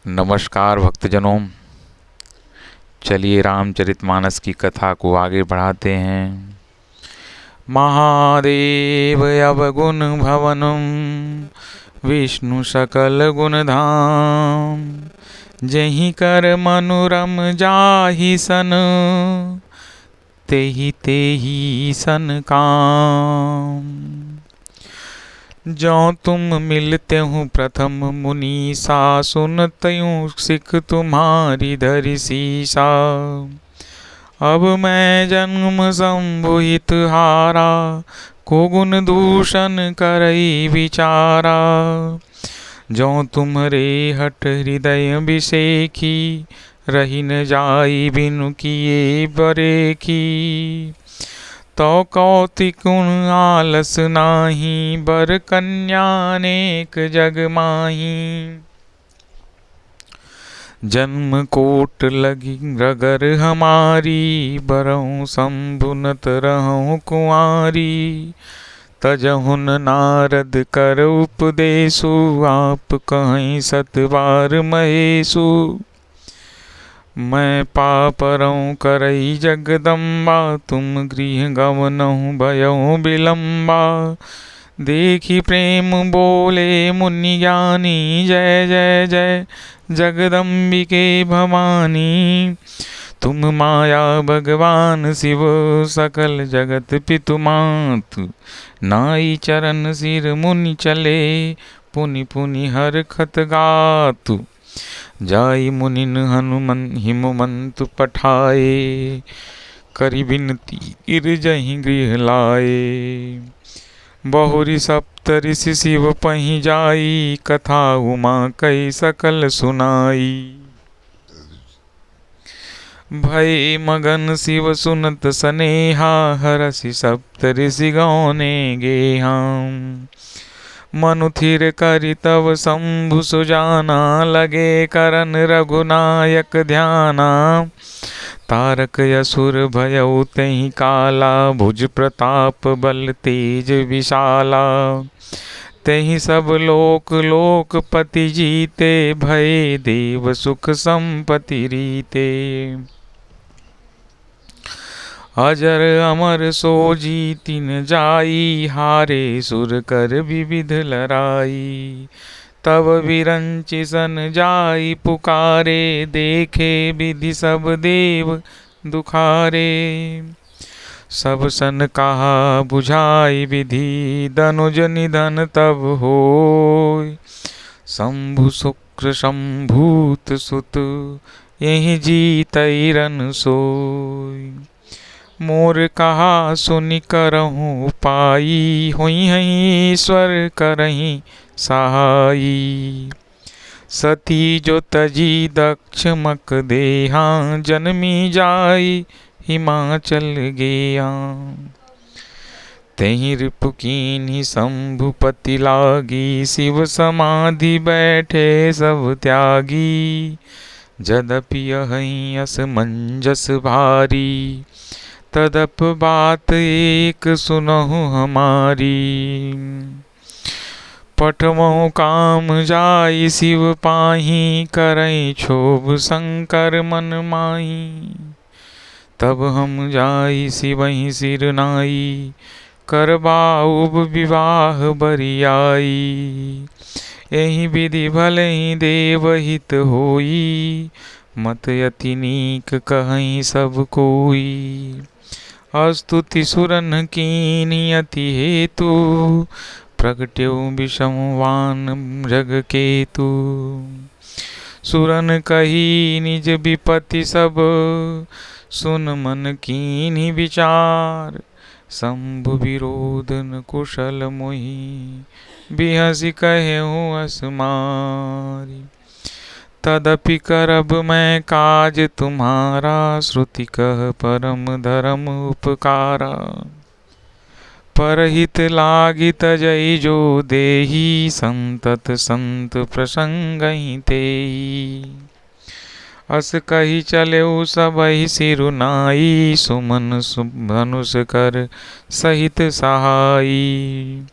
नमस्कार भक्तजनों। चलिए रामचरितमानस की कथा को आगे बढ़ाते हैं। महादेव अवगुण भवनम विष्णु सकल गुण धाम। जहि कर मनुरम जाहि सन तेहि तेहि सन काम। जो तुम मिलते हूँ प्रथम मुनीसा, सुनत्यूँ सिख तुम्हारी धरि सीसा। अब मैं जन्म संभुहित हारा, को गुण दूषण करई विचारा। जो तुम्हारे हट हृदय अभिषेकी, रही न जाई बिनु किए बरे की। तो कौतिक गुण आलस नाही, बर कन्या अनेक जग माही। जन्म कोट लगी रगर हमारी, बरहु शंभुनत रहूं कुंवारी। तजहुन नारद कर उपदेशु, आप कहीं सतबार महेशु। मैं पापरऊँ करई जगदम्बा, तुम गृह गमनहु भयउ विलम्बा। देखी प्रेम बोले मुनि ज्ञानी, जय जय जय जगदम्बिके भवानी। तुम माया भगवान शिव, सकल जगत पितु मातु। नाई चरण सिर मुनि चले, पुनि पुनि हरखत गातु। जाई मुनिन हनुमन हिमवंतु पठाए, करि बिनती गिरजहि गृह लाए। बहुरी सप्त ऋषि शिव पहि जाई, कथा उमा कई सकल सुनाई। भय मगन शिव सुनत सनेहा, हरषि सप्त ऋषि गौने गेहा। मनु थिर करि तव शंभु सुजाना, लगे करन रघुनायक ध्याना। तारक असुर भयउ तेहि काला, भुज प्रताप बल तेज विशाला। तेहि सब लोक लोकपति जीते, भय देव सुख संपति रीते। अजर अमर सो जीति न जाई, हारे सुर कर विविध लड़ाई। तब विरंचि सन जाई पुकारे, देखे विधि सब देव दुखारे। सब सन कहा बुझाई विधि, धनुज निधन तब होय। शंभु शुक्र शंभूत सुत, यहि जीतई रन सोय। मोर कहा सुनि करहूँ पाई, हुई हैं ईश्वर करहीं सहाई। सती जो तजी दक्ष मक देहा, जन्मी जाई हिमाचल गेया। तेहि रिपु कीन्ही शंभुपति लागी, शिव समाधि बैठे सब त्यागी। जदपि यहीं असमंजस भारी, तदप बात एक सुनहु हमारी। पठमहु काम जाई शिव पाही, करई क्षोभ शंकर मन माही। तब हम जाई शिवहि सिर नाई, करबाउब विवाह बरियाई। एहि विधि भलहि देवहित होई, मत अति नीक कहई सब कोई। स्तुति सुरन कीन्ही अति हेतु, प्रगट्यो विषमवान जग केतु। सुरन कही निज विपत्ति सब, सुन मन कीन्ही विचार। शंभु विरोध न कुशल मोहि, बिहसि कहेहु असमारी। तदपि करब मैं काज तुम्हारा, श्रुति कह परम धर्म उपकारा। परहित लागी तजई जो देही, संतत संत प्रसंगहि तेई। अस कही चलेउ सबहि सिरु नाई, सुमन धनुष कर सहित सहाई।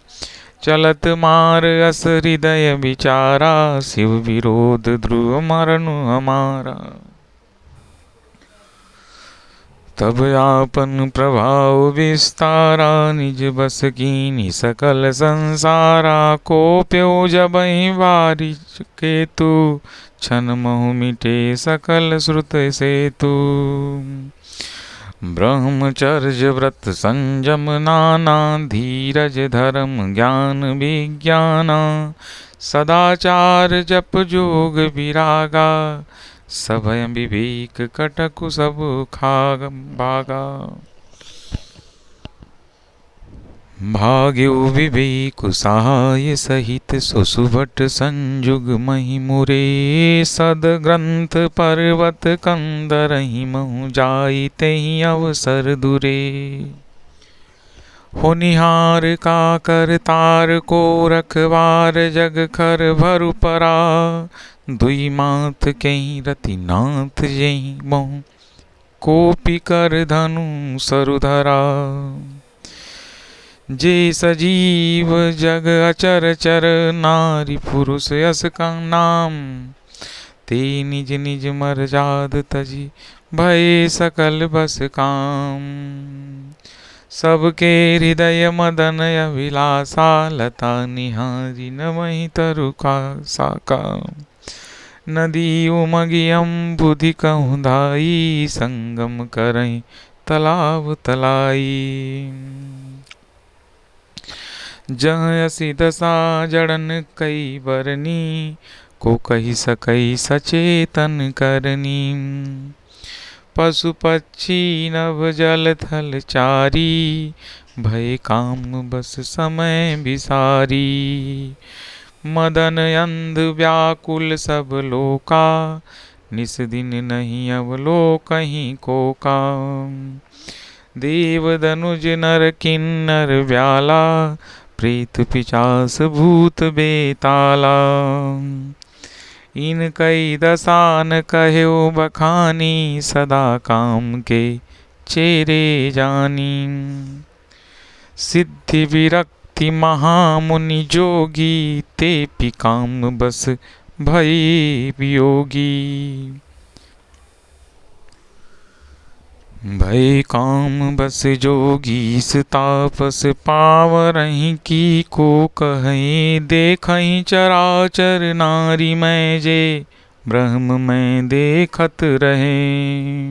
चलत मार अस हृदय विचारा, शिव विरोध ध्रुव मरनु हमारा। तब आपन प्रभाव विस्तारा, निज बस कीनी सकल संसारा। को प्यो जबहि बारिश केतु, क्षण महु मिटे सकल श्रुत सेतु। ब्रह्मचर्य व्रत संयम नाना, धीरज धर्म ज्ञान विज्ञाना। सदाचार जप जोग विरागा, सभय विवेक कटकु सब खाग भागा। भाग्यो विवेक सहाय सहित, सुसुभट संजुग महि मुरे। सद ग्रंथ पर्वत कंदरहि महु जाई, तेहि अवसर दुरे। होनिहार का कर तार को रखवार, जग खर भरु परा। दुई माथ कहीं रति नाथ जहीं मोह, कोपी कर धनु सरुधरा। जे सजीव जग अचर चर, नारी पुरुष यस का नाम। ते निज निज मर्याद तजी, भय सकल बस काम। सबके हृदय मदन अभिलाषा, लता निहारी न वही तरु का साका। नदी उमगियम बुधि कहूँ धाई, संगम करई तालाब तलाई। जहाँ असी दशा जड़न कई बरनी, को कही सकई सचेतन करनी। पशु पक्षी नभ जल थल चारी, भय काम बस समय बिसारी। मदन अंध व्याकुल सब लोका, निस दिन नहीं अवलोकहीं कोका। देव दनुज नर किन्नर व्याला, प्रेत पिशाच भूत बेताला। इन कई दसान कह्यो बखानी, सदा काम के चेरे जानी। सिद्धि विरक्ति महामुनि जोगी, ते पि काम बस भई वियोगी। भय काम बस जोगीस तापस, पावरहि की को कहीं। देखहीं चराचर नारी मैं जे, ब्रह्म में देखत रहे।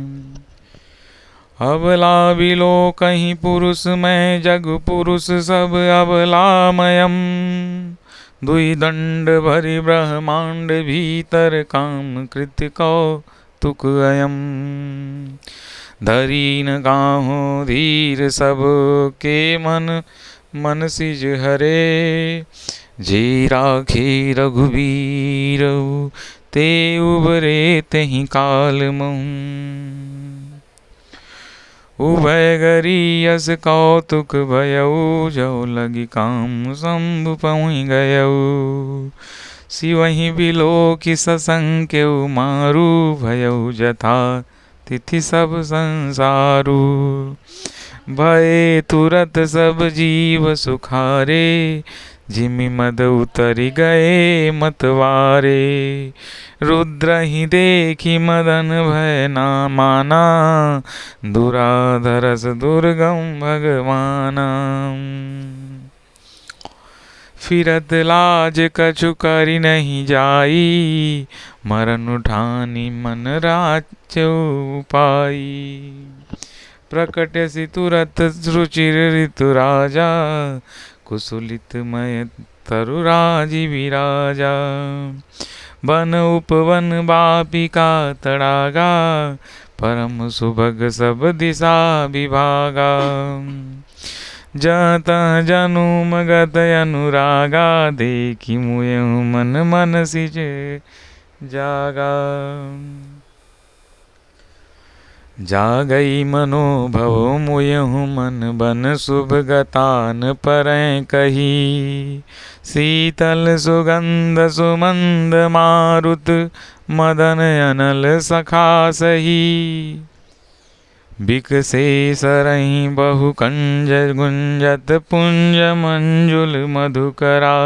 अबला बिलो कहीं पुरुष में, जग पुरुष सब अबलामयम। दुई दंड भरि ब्रह्मांड भीतर, काम कृत्य कौतुक अयम। धरी न गाहो धीर सब के मन, मन सिज हरे। जे राखे रघुवीर, ते उबरे तेहि काल महु। उभय गरी यस कौतुक भयउ, जो लगी काम शंभु पहुँ गयउ। सिवहि बिलो कि ससंख्यउ मारू, भयउ जथा तिथि सब संसारू। भय तुरत सब जीव सुखारे, जिमि मद उतरि गए मतवारे। रुद्र ही देखी मदन भय ना माना, दुराधरस दुर्गम भगवाना। फिरत लाज कछु करि नहीं जाई, मरन उठानी मन राच्य पाई। प्रकट सि तुरत रुचिर ऋतु राजा, कुसुलित मय तरु राजी विराजा। वन उपवन बापिका तड़ागा, परम सुभग सब दिशा विभागा। जत जनु मगत अनुरागा, देखी मुयहु मन मन सिज जागा। जागई मनोभव मुयहु मन बन, शुभ गतान परैं कही। शीतल सुगंध सुमंद मारुत, मदन अनल सखा सही। बिकसे सरहि बहु कंज गुंजत पुंज मंजुल मधुकरा।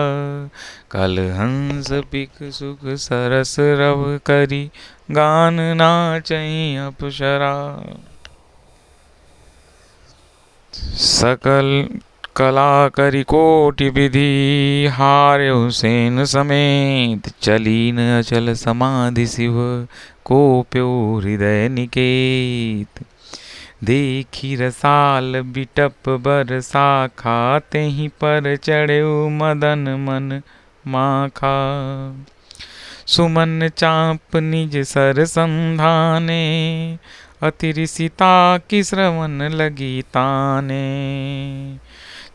कलहंस पिक सुख सरस रव करी गान नाचहि अप्सरा। सकल कला करी कोटि विधि हार्यो सेन समेत। चलीन अचल समाधि शिव कोप्यो हृदय निकेत। देखी रसाल बिटप बरसा खाते ही पर चढ़्यो मदन मन माखा। सुमन चाप निज सर संधाने अति ऋषिता की श्रवण लगी ताने।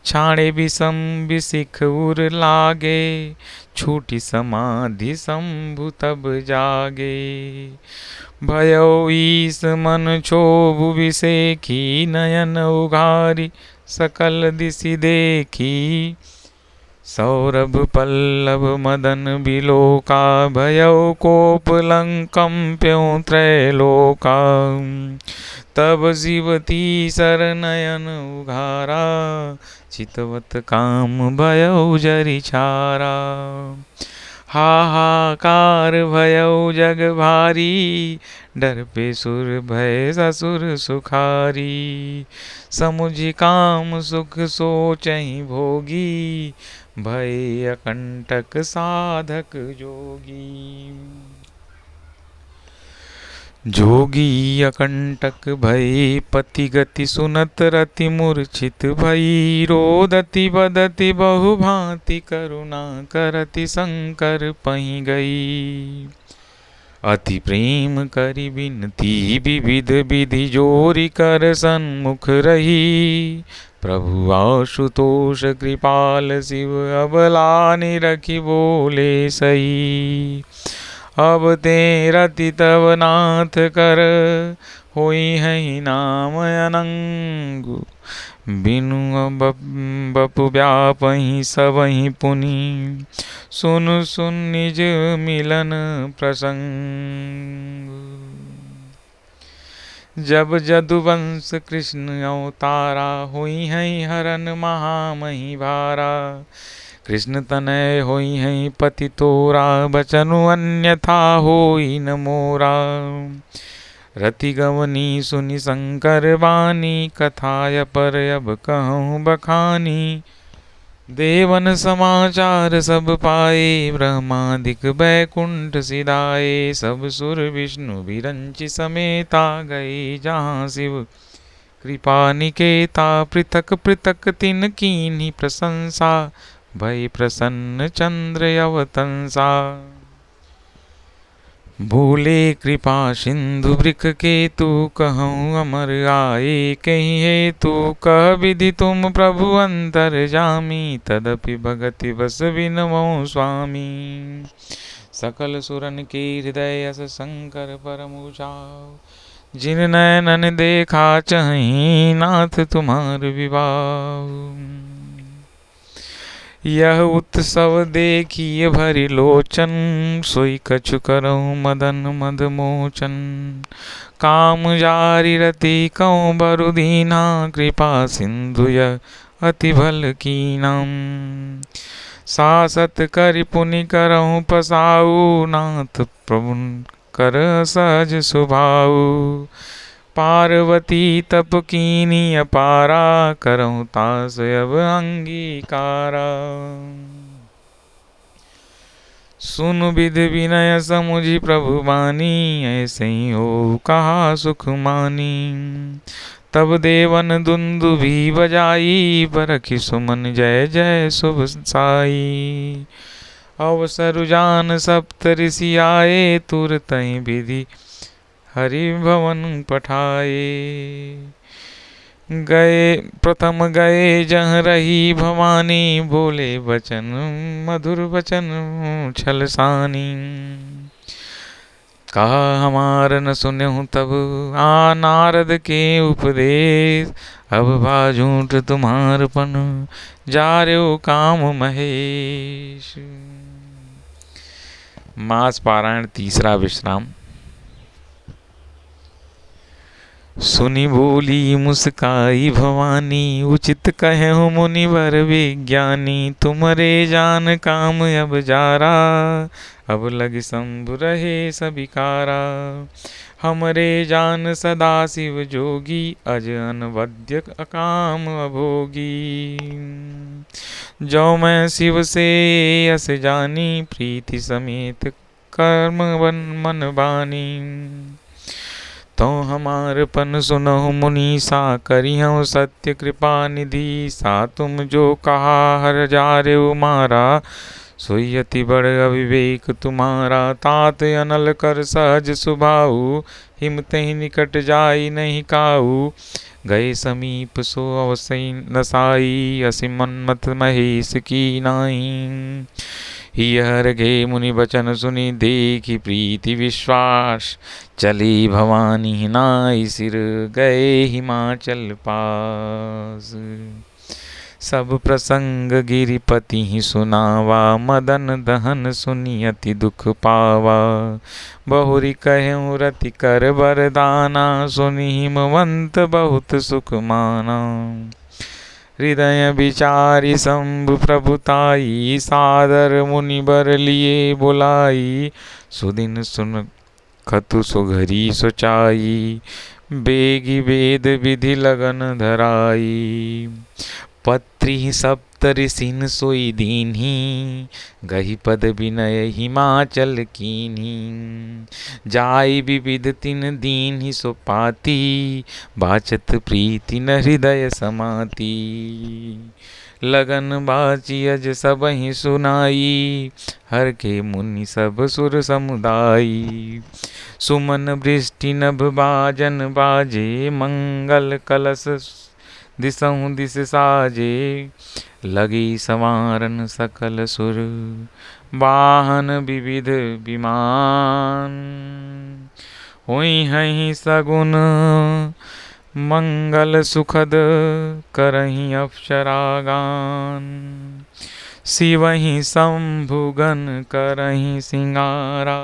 छाड़े विषम विशिख उर लागे छूटी समाधि शंभु तब जागे। भयो ईस मन क्षोभु विषेखी नयन उघारी सकल दिशि देखी। सौरभ पल्लव मदन बिलोका भयो कोप लंकम्प्यो त्रैलोका। तब शिवती सर नयन उघारा चितवत काम भयो जरि छारा। हाहाकार भयो जग भारी डर पे सुर भय ससुर सुखारी। समुझि काम सुख सोचहि भोगी भय अकंटक साधक जोगी। जोगी अकंटक भय पति गति सुनत रति मूर्छित भई। रोदति बदति बहु भांति करुणा करति शंकर पहि गई। अति प्रेम करि बिनती विविध विधि जोरि कर सन्मुख रही। प्रभु आशुतोष कृपाल शिव अबला निरखि बोले सही। अब ते रति तव नाथ कर होई है नाम अनंगु। बिनु बपु व्यापहि सबहि पुनि सुन सुन निज मिलन प्रसंग। जब जदुवंश कृष्ण अवतारा हुई है हरन महामही भारा। कृष्ण तनय होई है पति तोरा बचनु अन्यथा होई न मोरा। रति गवनी सुनि शंकर वाणी कथाय पर अब कहूँ बखानी। देवन समाचार सब पाए ब्रह्मादिक बैकुंठ सिधाए। सब सुर विष्णु विरंचि समेता गए जहाँ शिव कृपा निकेता। पृथक पृथक तिन कीन्ही प्रशंसा भय प्रसन्न चंद्र अवतंसा। भूले कृपा सिंधु वृख केतु कहूँ अमर आए कहीं हेतु। कह विधि तुम प्रभु अंतर जामी तदपि भगति बस बिनमो स्वामी। सकल सुरन के हृदय अस शंकर परम उजाऊ। जिन नैनन देखा चहीं नाथ तुम्हार विवाह। यह उत्सव देखिए भरि लोचन सोई कछु करऊँ मदन मद मोचन। काम जारी रति कऊँ बरु दीना कृपा सिंधु यह अति भल कीनम। सासत करि पुनि करऊँ पसाऊ नाथ प्रभु कर सहज सुभाऊ। पार्वती तप कीनी अपारा करऊँ तास अब अंगीकारा। सुन विधि विनय समुझि प्रभु बानी ऐसे ही हो कहा सुख मानी। तब देवन दुंदुभि बजाई बरखि सुमन जय जय शुभ साई। अवसर जान सप्त ऋषि आए तुरतहि विधि हरि भवन पठाए। गए प्रथम गए जहाँ रही भवानी बोले वचन मधुर वचन छलसानी। कहा हमार न सुन्यहु तब आ नारद के उपदेश। अब भा झूठ तुम्हार पन जार्यो काम महेश। मास पारायण तीसरा विश्राम। सुनी बोली मुस्काई भवानी, उचित कहे मुनिवर विज्ञानी। तुमरे जान काम अब जारा, अब लग शंभु रहे सबिकारा। हमरे जान सदा शिव जोगी, अज अनवद्य अकाम अभोगी। जो मैं शिव से यस जानी, प्रीति समेत कर्म वन मन बानी। तो हमार पन सुनहु मुनीसा, करिहु सत्य कृपा निधि सा। तुम जो कहा हर जारे मारा, सोई अति बड़ अविवेक तुम्हारा। तात अनल कर सहज सुभाऊ, हिम तहि निकट जाई नहीं काऊ। गए समीप सो अवसई नसाई, असि मन्मथ महेश की नाई। हर गे मुनि बचन सुनि, देखी प्रीति विश्वास। चली भवानी नाई सिर, गए हिमाचल पास। सब प्रसंग गिरिपति ही सुनावा, मदन दहन सुनि अति दुख पावा। बहुरी कहूँ रति कर बरदाना, सुनि हिमवंत बहुत सुख माना। हृदय विचारी शंभु प्रभुताई, सादर मुनि बर लिए बुलाई। सुदिन सुन खतु सुघरी सोचाई, बेगी वेद विधि लगन धराई। पत्री सप्त ऋषिन सोई दीन्ही, गही पद विनय हिमाचल कीन्ही। जाई विविध तिन दीन्ही सुपाती, बाचत प्रीति न हृदय समाती। लगन बाची अज सबहि सुनाई, हर के मुनि सब सुर समुदाई। सुमन वृष्टि नभ बाजन बाजे, मंगल कलश दिसहु दिस साजे। लगी संवारन सकल सुर, वाहन विविध विमान। हुई हैं सगुन मंगल सुखद, करहीं अप्सरागान। शिवहि शंभुगन करहीं सिंगारा,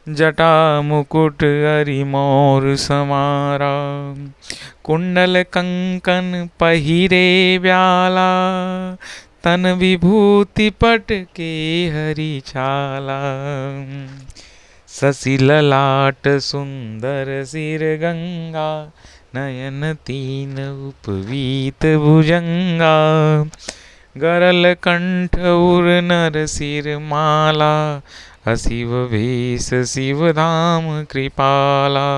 जटा मुकुट अरि मोर समारा। कुंडल कंकन पहिरे व्याला, तन विभूति पट के हरि छाला। शशि ललाट सुंदर सिर गंगा, नयन तीन उपवीत भुजंगा। गरल कंठ उर नर सिर माला, अशिव भेष शिव धाम कृपाला।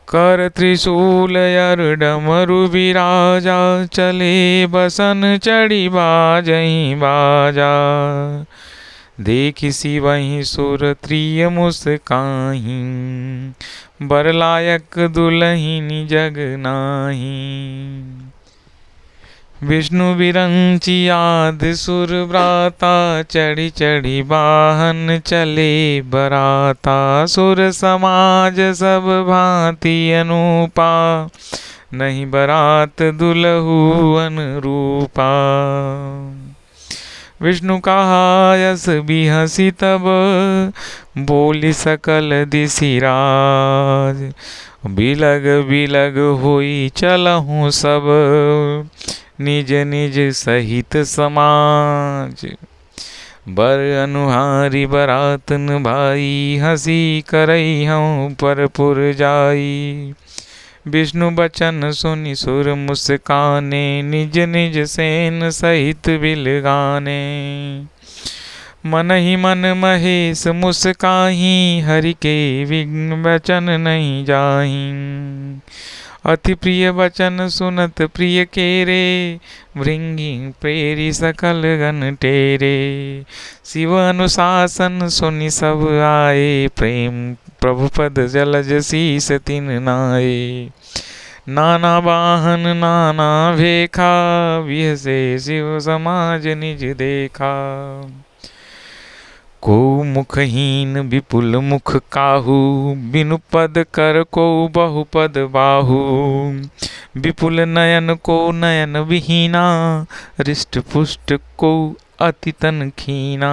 कर त्रिशूल यर डमरु विराजा, चले बसन चढ़ी बाजहीं बाजा। देखि शिवहि सुर त्रिय मुस्काहीं, बर लायक दुलहिनी जग नाही। विष्णु विरंची आद सुर व्राता, चढ़ी चढ़ी वाहन चले बराता। सुर समाज सब भांति अनूपा, नहीं बरात दुलहु अनुरूपा। विष्णु कहा यस बिहसी तब, बोली सकल दिसिराज। बिलग बिलग होई चलहु सब, निज निज सहित समाज। बर अनुहारी बरातन भाई, हंसी करई हूँ परपुर जाई। विष्णु बचन सुनि सुर मुस्काने, निज निज सेन सहित बिल गाने। मन ही मन महेश मुस्काही, हरि के विघ्न वचन नहीं जाही। अति प्रिय वचन सुनत प्रिय केरे, भृंगी प्रेरी सकल गण टेरे। शिव अनुशासन सुनि सब आए, प्रेम प्रभु पद जलज शीस तिन नाये। नाना वाहन नाना भेखा, विहसे शिव समाज निज देखा। को मुखहीन विपुल मुख काहू, बिनु पद कर को बहुपद बाहू। विपुल नयन को नयन विहीना, रिष्ट पुष्ट को अति तन खीना।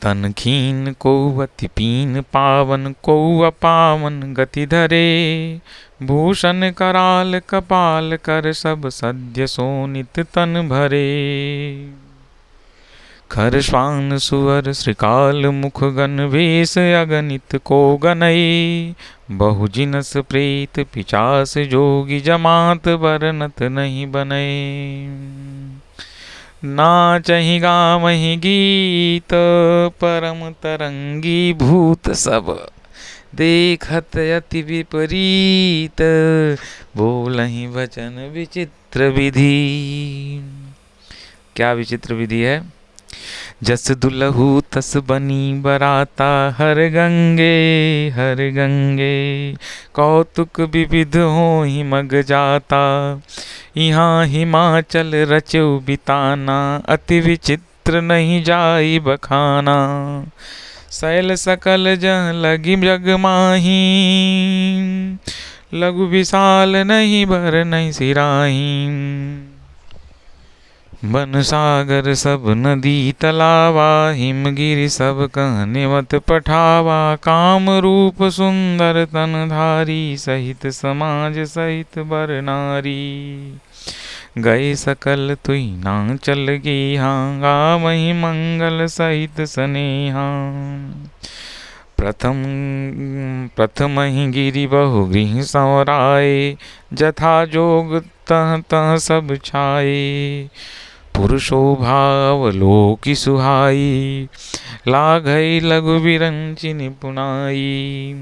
तन खीन को अति पीन, पावन को अपावन गति धरे। भूषण कराल कपाल कर, सब सद्य सोनित तन भरे। खर श्वान सुअर श्रीकाल मुख गण, वेश अगणित को गनई। बहु जिनस प्रेत पिचास, जोगी जमात बरनत नहीं बनई। नाचहि गावहि गीत, परम तरंगी भूत सब। देखत अति विपरीत, बोलहि वचन विचित्र विधि। क्या विचित्र विधि है? जस दुलहु तस बनी बराता, हर गंगे कौतुक विविध होहि मग जाता। यहाँ हिमाचल रचौ बिताना, अति विचित्र नहीं जाई बखाना। शैल सकल जह लगी जग माही, लघु विशाल नहीं भर नहीं सिराही। बन सागर सब नदी तलावा, हिमगिरि सब कहने मत पठावा। काम रूप सुंदर तन धारी, सहित समाज सहित बर नारी। गए सकल तुई ना चल गेहा, गावहि मंगल सहित स्नेहा। प्रथम ही गिरि बहु गृह संवराए, जथा जोग तह तह सब छाए। पुरुषो भाव लोकि सुहाई, लागई लघु विरंचि निपुणाई।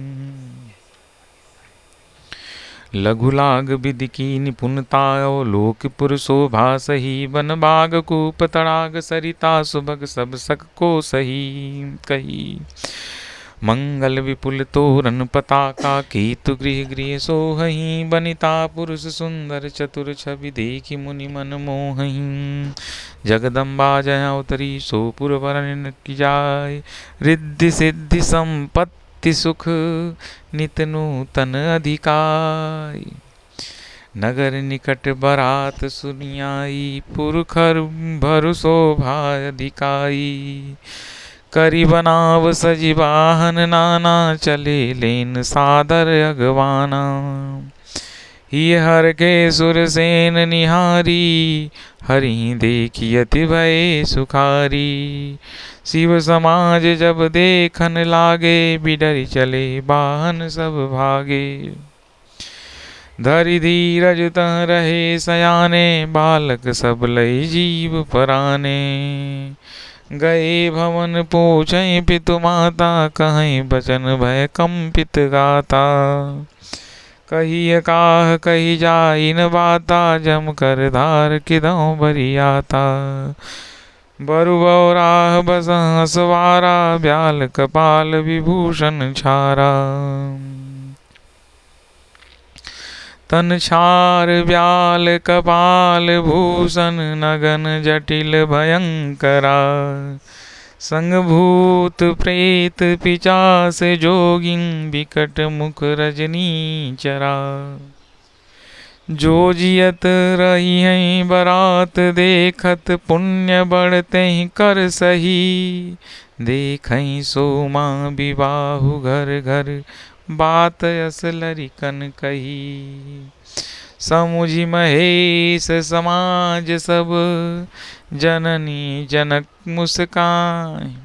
लघु लाग विधि की निपुणता, लोक पुरुषोभा सही। वन बाग कूप तड़ाग, सरिता सुभग सब सक को सही कही। मंगल विपुल तोरण पताका, केतु गृह गृह सोहहि। बनिता पुरुष सुंदर चतुर, छवि देखि मुनि मन मोहहि। जगदम्बा जय अवतरी, सो पुर वरन की जाय। रिद्धि सिद्धि संपत्ति सुख, नित नूतन अधिकाय। नगर निकट बरात सुनियाई, पुरखर भरु शोभा अधिकाई। करी बनाव सजी वाहन नाना, चले लेन सादर अगवाना। ये हर के सुर सेन निहारी, हरि देखी अति भय सुखारी। शिव समाज जब देखन लागे, बिडर चले वाहन सब भागे। धरि धीरज तह रहे सयाने, बालक सब लय जीव पराने। गए भवन पूछै पितु माता, कहीं बचन भय कंपित गाता। कही काह कही जाई न बाता, जम कर धार किदौ बरियाता। बरु बौराह बसं सवारा, ब्याल कपाल विभूषण छारा। तन छार ब्याल कपाल भूषण, नगन जटिल भयंकरा। संग भूत प्रेत पिचास, जोगिन बिकट मुख रजनी चरा। जो जियत रही हैं बरात देखत, पुण्य बढ़ते कर सही। देखई सोमा विवाहु घर घर, बात अस लरिकन कही। समुझि महेश समाज सब, जननी जनक मुस्कान।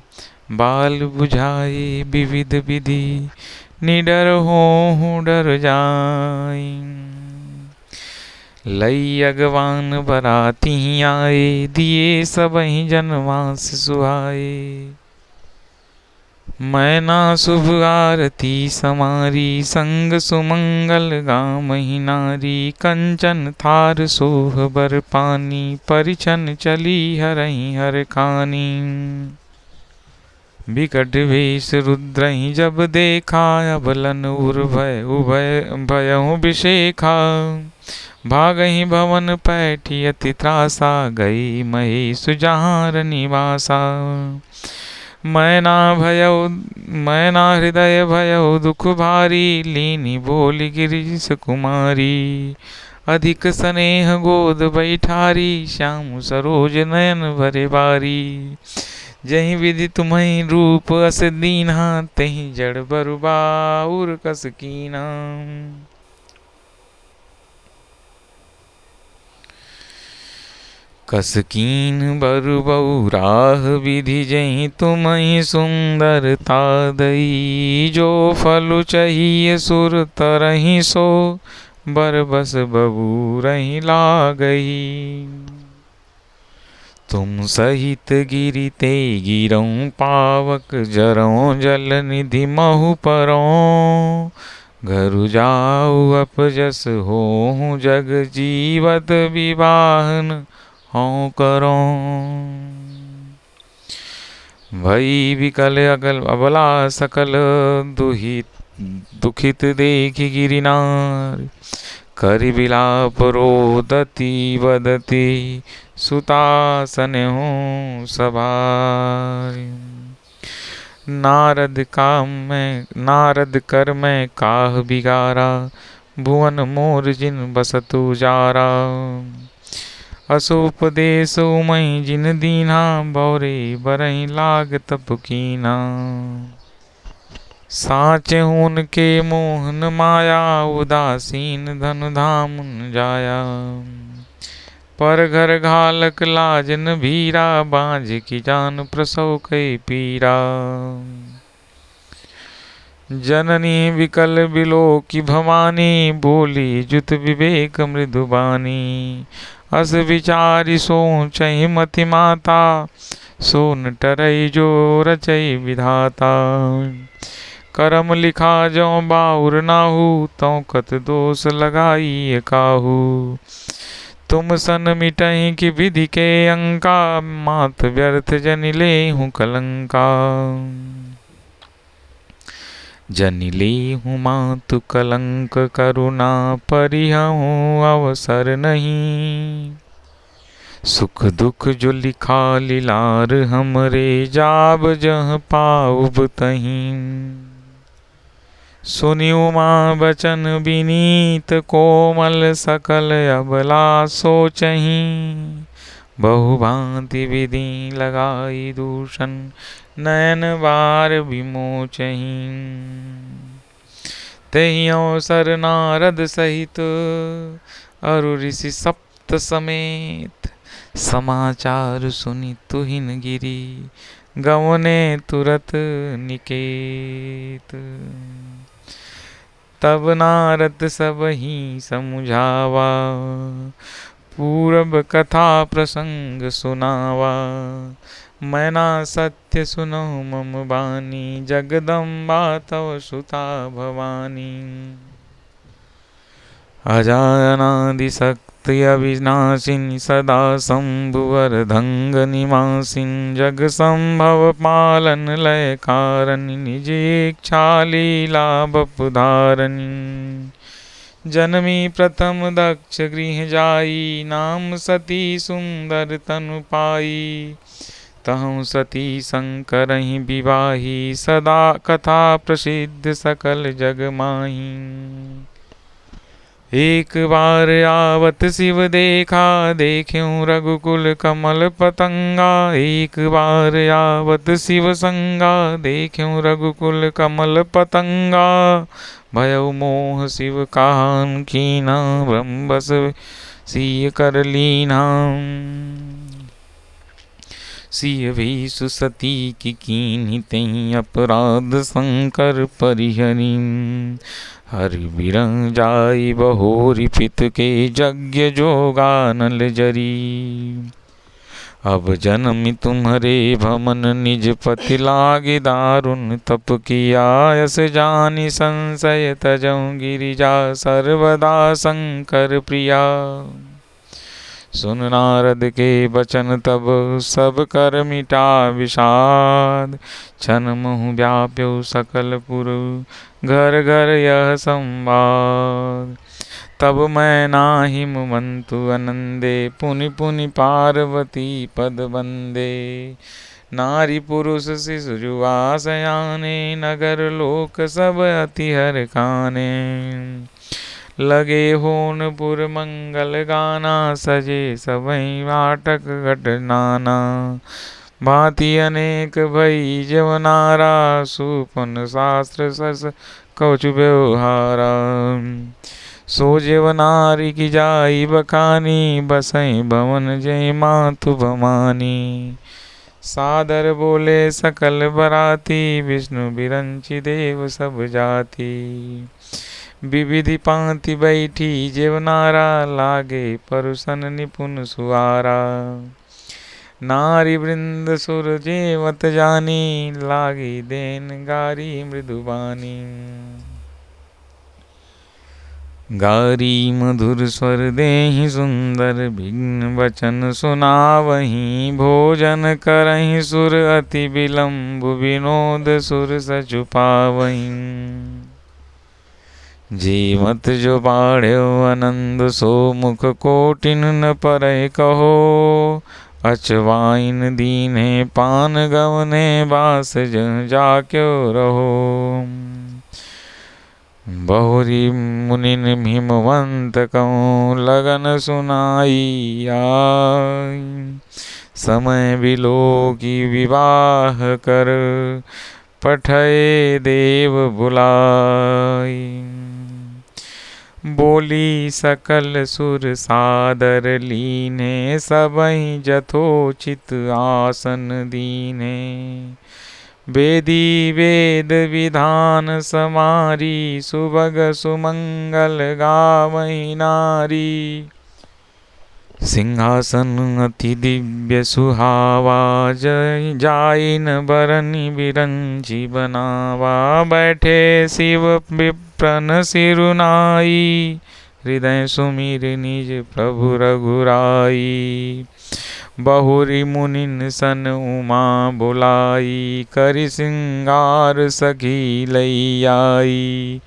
बाल बुझाए विविध विधि, निडर होहु डर जाय। लई अगवान बराती आए, दिए सबहि जनवास सुहाए। मैना शुभ आरती समारी, संग सुमंगल गामहि नारी। कंचन थार सोह बर पानी, परिछन चली हरहि हर खानी। विकट वेश रुद्रहि जब देखा, अबलन उर्भय उभय भयहु विशेखा। भागहि भवन पैठी अति त्रासा, गई महेश जहाँ निवासा। मैना हृदय भयउ दुख भारी, लीनी बोली गिरीश कुमारी। अधिक स्नेह गोद बैठारी, श्याम सरोज नयन भरे बारी। जही विधि तुम्हें रूप अस दीन्हा, तही जड़ बरु बाउर कस कीना। कस कीन बरु बहुराह विधि, जही तुम्हें सुंदरता दई। जो फलु चाहिए सुर तरही, सो बर बस बबू रही लागई। तुम सहित गिरिते गिरऊं पावक, जरऊं जल निधि महु परऊं। घरु जाऊ अपजस होहूं, जग जीवत विवाहन हों करों। भई विकल अगल अबला सकल, दुखित देखि गिरिनार। करि विलाप रोदती वदती, सुतासन हूँ सवारी। नारद कर मैं काह बिगारा, भुवन मोर जिन बसतु जारा। असोपदेश उमई जिन दीन्हा, बौरे बरही लाग तप कीना। साचे हून के मोहन माया, उदासीन धन धामुन जाया। पर घर घालक लाजन भीरा, बांझ की जान प्रसव कई पीरा। जननी विकल बिलो की भवानी, बोली जुत विवेक मृदुबानी। अस विचारी सोचहि मति माता, सोन टरई जो रचई विधाता। करम लिखा जो बाउर नाहू, तौ कत दोष लगाई काहू। तुम सन मिटहि की विधि के अंका, मात व्यर्थ जनि लेहु कलंका। जनि लेहु मातु कलंक, करुणा परिहऊँ अवसर नहीं। सुख दुख जो लिखा लीलार हमरे, जाब जह पाउब तहीं। सुनियु माँ बचन विनीत कोमल, सकल अबला सोचहीं। बहुभांति विधि लगाई दूषण, नयन बार विमोचहीं। तेहि अवसर नारद सहित, अरु ऋषि सप्त समेत। समाचार सुनि तुहिन गिरी, गवने तुरत निकेत। तब नारद सब ही समुझावा, पूरब कथा प्रसंग सुनावा। मैना सत्य सुनहु मम बानी, जगदम्बा तव सुता भवानी। अजायनादि शक्ति अविनाशिनी, सदा शंभुवर धंग निवासिन। जग संभव पालन लय कारणि, निज इच्छा लीला बपु धारणी। जनमी प्रथम दक्ष गृह जाई, नाम सती सुंदर तनु पाई। तहु सती शंकरहि विवाही, सदा कथा प्रसिद्ध सकल जग माही। एक बार आवत शिव देखा, देख्यूं रघुकुल कमल पतंगा। एक बार आवत शिव संगा, देख्यूं रघुकुल कमल पतंगा। भयउ मोह शिव काहन कीना, ब्रह्म बस सिय कर लीना। सिय भीषु सती की कीन्ही, तेहि अपराध शंकर परिहरी। हरि बिरं जाई बहोरी, पित के यज्ञ जोगानल जरी। अब जन्मि तुम्हरे भमन, निज पति लागे दारुण तप किया। यस जानि संशय तजऊं, गिरिजा सर्वदा शंकर प्रिया। सुन नारद के बचन तब, सब कर मिटा विषाद। छन मोह व्याप्यो सकल पुर, घर घर यह संवाद। तब मैं नाही मुमंतु आनंदे, पुनि पुनि पार्वती पद वंदे। नारी पुरुष शिशु जुआ सयाने, नगर लोक सब अति हर खाने। लगे होनपुर मंगल गाना, सजे सबहि वाटक घट नाना। भांति अनेक भई जवनारा, सुपन शास्त्र सस कौचु व्यवहारा। सो जेवनारी की जाई बखानी, बसई भवन जय मातु भवानी। सादर बोले सकल बराती, विष्णु बिरंची देव सब जाति। विविधि पांति बैठी जेवनारा, लागे परुसन निपुण सुआरा। नारी वृंद सुर जेवत जानी, लागी देन गारी मृदुबानी। गारी मधुर स्वर देहि सुंदर, विघ्न वचन सुनावहीं। भोजन करहीं सुर अति विलंब, विनोद सुर सचु पावहीं। जीवत जो बाढ़्यो आनंद, सो मुख कोटिन न परय कहो। अचवाइन दीने पान गवने, बास जाक्यो रहो। बहुरी मुनिन हिमवंत कहूँ, लगन सुनाई आई। समय बिलो की विवाह कर, पठय देव बुलाई। बोली सकल सुर सादर लीने, सबहि जथोचित आसन दीने। वेदी वेद विधान समारी, सुभग सुमंगल गावहीं नारी। सिंहासन अति दिव्य सुहावा, जाइन बरनि बिरंची बनावा। बैठे शिव विप्रन सिरुनाई, हृदय सुमिर निज प्रभु रघुराई। बहुरी मुनिन सन उमा बुलाई, करि सिंगार सखी लई आई।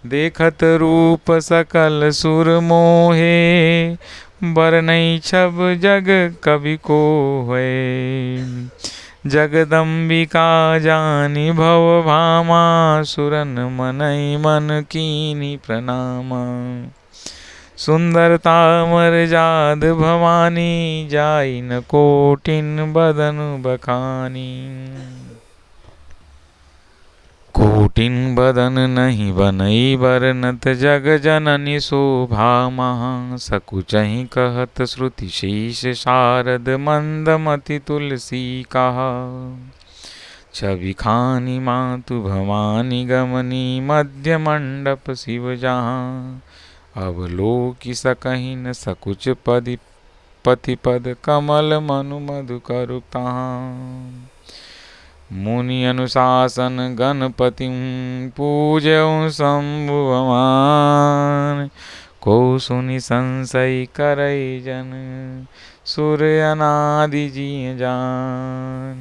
देखत रूप सकल सुर मोहे, बरनई छब जग कवि को है। जगदम्बिका जानि भव भामा, सुरन मनई मन कीनी प्रणामा। सुंदरता मर्याद भवानी, जाइन कोटिन बदनु बखानी। कोटिन बदन नहीं बनई बरनत, जग जननी शोभा महा। सकुचहि कहत श्रुति शीश शारद, मंदमति तुलसी कहा। छवि खानी मातु भवानी गमनी, मध्य मंडप शिव जहाँ। अवलोकि सकहि न सकुच पति पद, कमल मनु मधु करु तहाँ। मुनि अनुशासन गणपति, पूज्यऊ शंभु भगवान। को सुनि संशय करई जन, सुर अनादि जिय जान।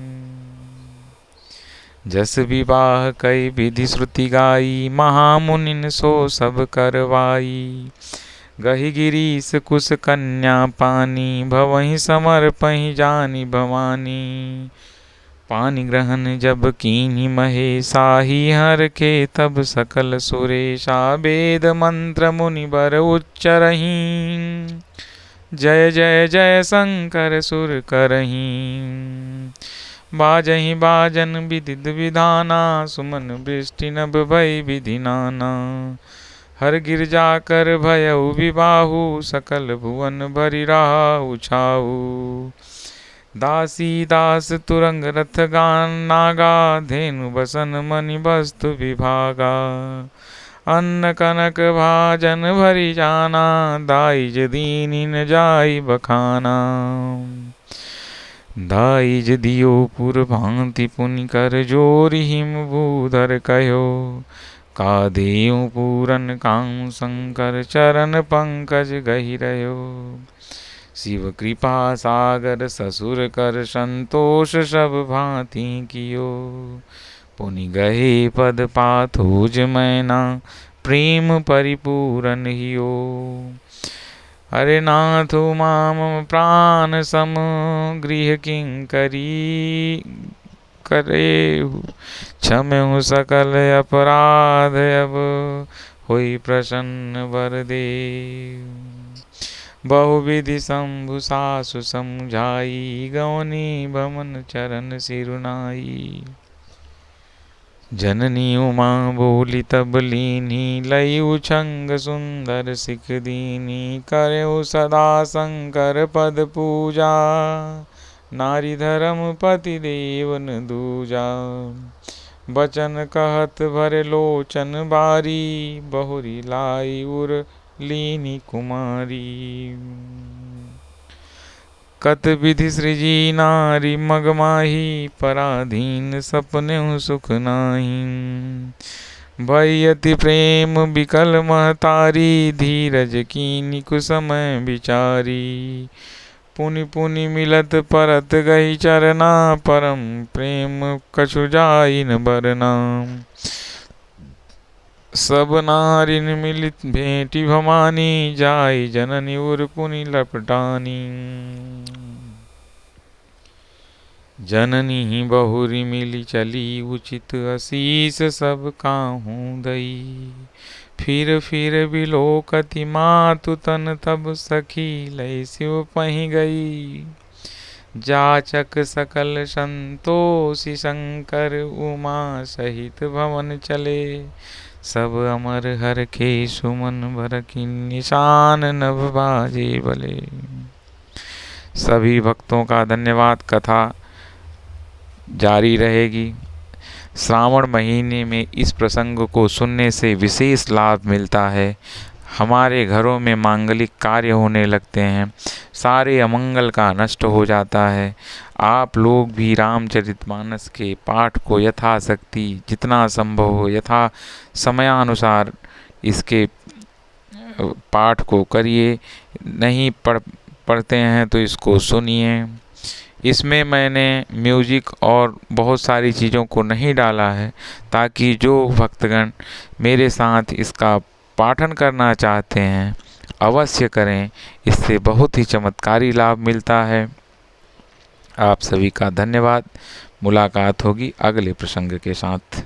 जस विवाह कई विधि श्रुति गाई, महामुनिन सो सब करवाई। गहि गिरीश कुश कन्या पानी, भवहि समर्पहि जानि भवानी। पानि ग्रहण जब कीन्ही महेशाही, हर के तब सकल सुरेशा। वेद मंत्र मुनि बर उच्चरहीं, जय जय जय शंकर सुर करहीं। बाजहि बाजन विदित विधाना, सुमन वृष्टि नभ भई विधि नाना। हर गिरजा कर भयउ विबाहु, सकल भुवन भरि राहु छाऊ। दासी दास तुरंग रथ गान नागा, धेनु बसन मणि वस्तु विभागा। अन्न कनक भाजन भरि जाना, दाइज दीनि न जाई बखाना। दाइज दियो पुर भांति पुनि कर, जोर हिम भूधर कहो। का देऊ पूरन काऊ शंकर, चरण पंकज गहि रहो। शिव कृपा सागर ससुर कर, संतोष सब भांति कियो। पुनि गहे पद पाथोज मैना, प्रेम परिपूरन हियो। हरे नाथ माम प्राण सम, गृह किंकरी करेहु। क्षमेहु सकल अपराध, अब होई प्रसन्न वर देव। बहुविधि शंभु सासु समझाई, गौनी भमन चरण सिरुनाई। जननी उमा बोली तब लीनी, लई उछंग सुंदर सिख दीनी। करऊ सदा शंकर पद पूजा, नारी धर्म पति देवन दूजा। बचन कहत भर लोचन बारी, बहुरी लाई उर लीनी कुमारी। कत विधि सृजी नारी मगमाही, पराधीन सपने सुख नाही। भई अति प्रेम बिकल महतारी, धीरज कीनी कुसमय विचारी। पुनि पुनि मिलत परत गई चरना, परम प्रेम कछु जाई न बरना। सब नारिन मिलित भेंटी भवानी, जाई जननी उर पुनि लपटानी। जननी बहुरी मिली चली उचित, असीस सब काहूँ दई। फिर बिलोकति मातु तन, तब सखी लय शिव पहि गई। जाचक सकल संतोषी शंकर, उमा सहित भवन चले। सब अमर हर के सुमन भर की, निशान नभ बाजे भले। सभी भक्तों का धन्यवाद। कथा जारी रहेगी। श्रावण महीने में इस प्रसंग को सुनने से विशेष लाभ मिलता है। हमारे घरों में मांगलिक कार्य होने लगते हैं, सारे अमंगल का नष्ट हो जाता है। आप लोग भी रामचरितमानस के पाठ को यथाशक्ति जितना संभव हो यथा समयानुसार इसके पाठ को करिए। नहीं पढ़ते हैं तो इसको सुनिए। इसमें मैंने म्यूजिक और बहुत सारी चीज़ों को नहीं डाला है, ताकि जो भक्तगण मेरे साथ इसका पाठन करना चाहते हैं अवश्य करें। इससे बहुत ही चमत्कारी लाभ मिलता है। आप सभी का धन्यवाद। मुलाकात होगी अगले प्रसंग के साथ।